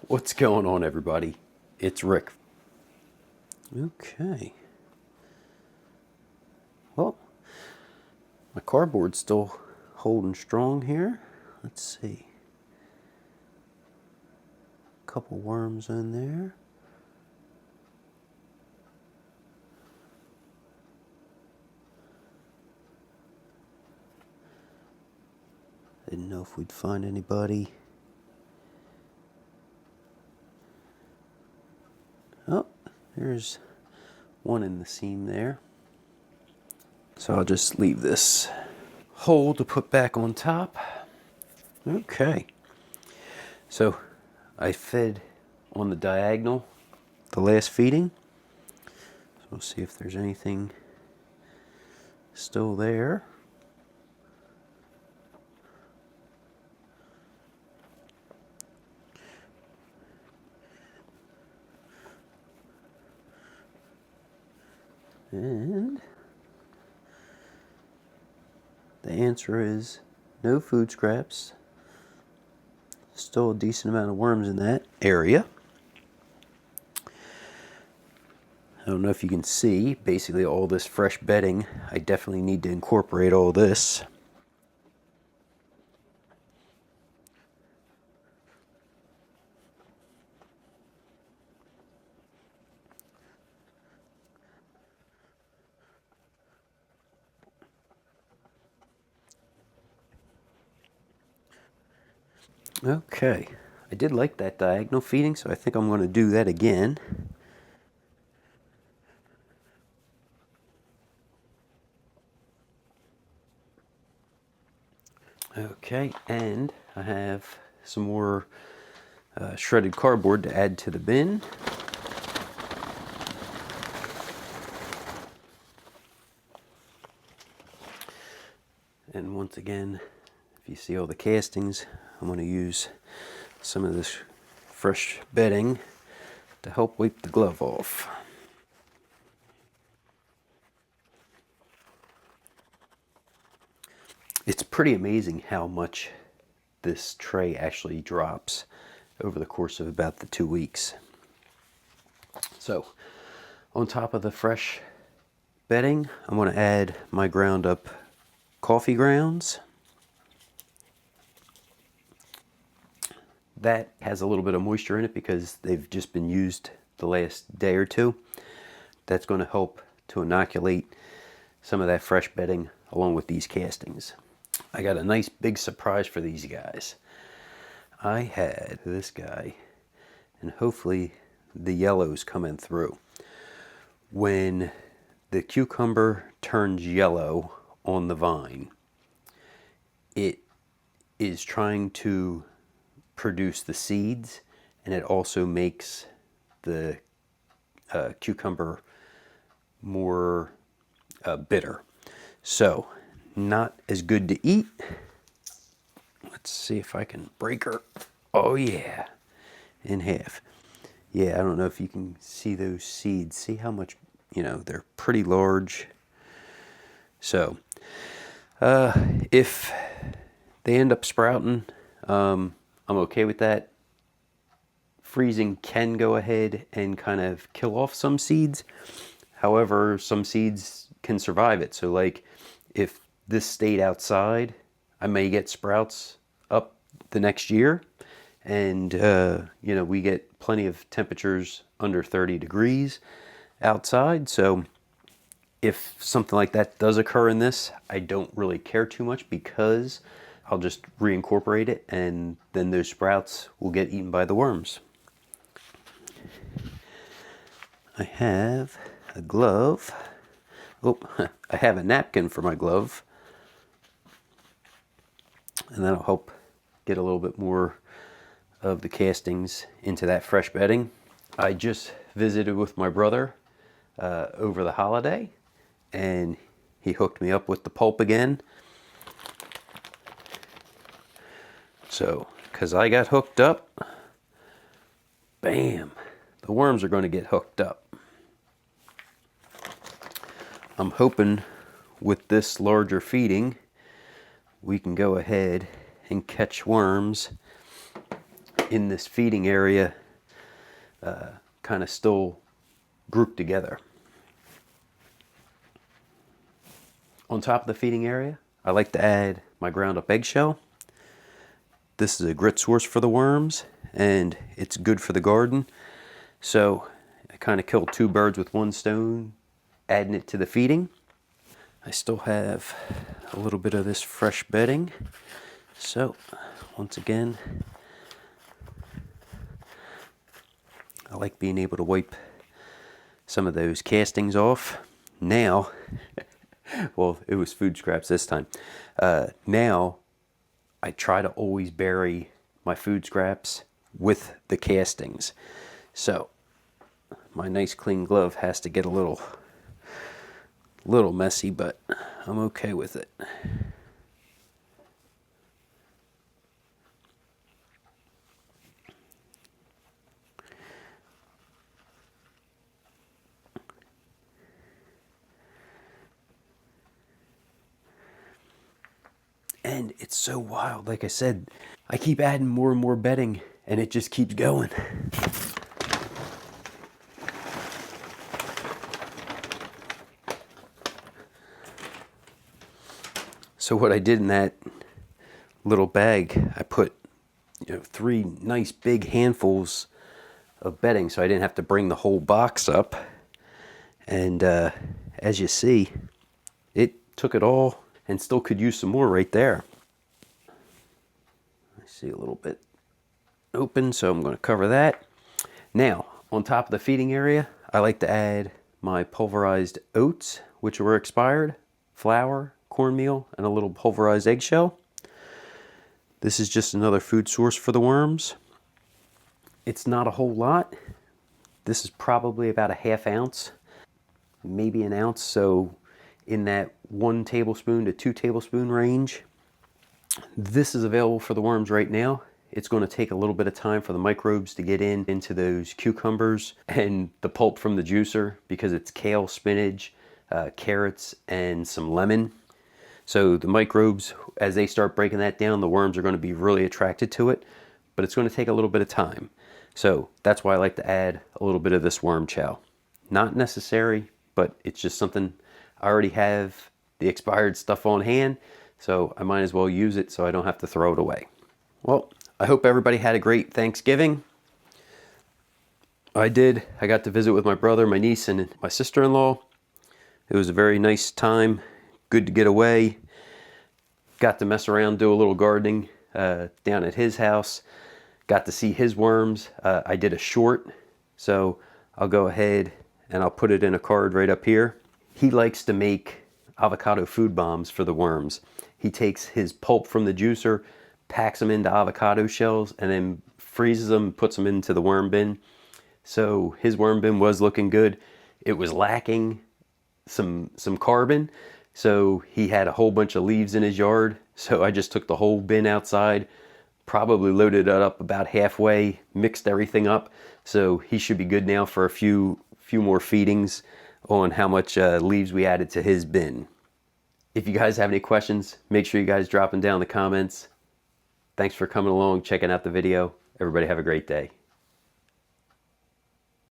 What's going on, everybody? It's Rick. Okay. Well, my cardboard's still holding strong here. Let's see. A couple worms in there. Didn't know if we'd find anybody. Oh, there's one in the seam there. So I'll just leave this hole to put back on top. Okay. So I fed on the diagonal the last feeding. So we'll see if there's anything still there. And the answer is no food scraps. Still a decent amount of worms in that area. I don't know if you can see, basically all this fresh bedding, I definitely need to incorporate all this. Okay, I did like that diagonal feeding, so I think I'm going to do that again. Okay, and I have some more shredded cardboard to add to the bin. And once again, if you see all the castings, I'm going to use some of this fresh bedding to help wipe the glove off. It's pretty amazing how much this tray actually drops over the course of about the 2 weeks. So, on top of the fresh bedding, I'm going to add my ground up coffee grounds. That has a little bit of moisture in it because they've just been used the last day or two. That's going to help to inoculate some of that fresh bedding along with these castings. I got a nice big surprise for these guys. I had this guy, and hopefully the yellow's coming through. When the cucumber turns yellow on the vine, it is trying to produce the seeds, and it also makes the cucumber more bitter. So, not as good to eat. Let's see if I can break her. Oh yeah, in half. Yeah, I don't know if you can see those seeds. See how much, they're pretty large. So, if they end up sprouting, I'm okay with that. Freezing can go ahead and kind of kill off some seeds. However, some seeds can survive it. So like if this stayed outside, I may get sprouts up the next year. And, we get plenty of temperatures under 30 degrees outside. So if something like that does occur in this, I don't really care too much because I'll just reincorporate it and then those sprouts will get eaten by the worms. I have a glove. Oh, I have a napkin for my glove. And that'll help get a little bit more of the castings into that fresh bedding. I just visited with my brother over the holiday, and he hooked me up with the Pulp again. So, because I got hooked up, bam, the worms are going to get hooked up. I'm hoping with this larger feeding, we can go ahead and catch worms in this feeding area kind of still grouped together. On top of the feeding area, I like to add my ground up eggshell. This is a grit source for the worms, and it's good for the garden. So I kind of killed two birds with one stone, adding it to the feeding. I still have a little bit of this fresh bedding. So once again, I like being able to wipe some of those castings off. Now, well, it was food scraps this time. Now, I try to always bury my food scraps with the castings. So, my nice clean glove has to get a little messy, but I'm okay with it. And it's so wild. Like I said, I keep adding more and more bedding, and it just keeps going. So what I did in that little bag, I put 3 nice big handfuls of bedding, so I didn't have to bring the whole box up. And as you see, it took it all and still could use some more right there. I see a little bit open, so I'm going to cover that. Now, on top of the feeding area, I like to add my pulverized oats, which were expired, flour, cornmeal, and a little pulverized eggshell. This is just another food source for the worms. It's not a whole lot. This is probably about a ½ ounce, maybe an ounce, so in that 1 tablespoon to 2 tablespoon range. This is available for the worms right now. It's going to take a little bit of time for the microbes to get into those cucumbers and the pulp from the juicer, because it's kale, spinach, carrots, and some lemon. So the microbes, as they start breaking that down, the worms are going to be really attracted to it, but it's going to take a little bit of time. So that's why I like to add a little bit of this worm chow. Not necessary, but it's just something I already have the expired stuff on hand, so I might as well use it so I don't have to throw it away. Well, I hope everybody had a great Thanksgiving. I did. I got to visit with my brother, my niece, and my sister-in-law. It was a very nice time. Good to get away. Got to mess around, do a little gardening down at his house. Got to see his worms. I did a short, so I'll go ahead and I'll put it in a card right up here. He likes to make avocado food bombs for the worms. He takes his pulp from the juicer, packs them into avocado shells, and then freezes them, puts them into the worm bin. So his worm bin was looking good. It was lacking some carbon, so he had a whole bunch of leaves in his yard. So I just took the whole bin outside, probably loaded it up about halfway, mixed everything up. So he should be good now for a few more feedings on how much leaves we added to his bin. If you guys have any questions, make sure you guys drop them down in the comments. Thanks for coming along, checking out the video. Everybody have a great day.